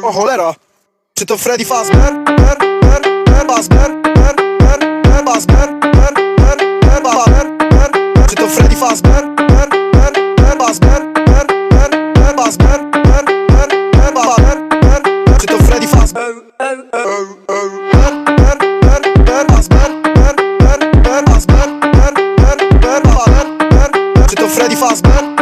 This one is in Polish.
O cholera! Czy to Freddy Fazbear? Czy to Freddy Fazbear? Czy to Freddy Fazbear? Czy to Freddy Fazbear?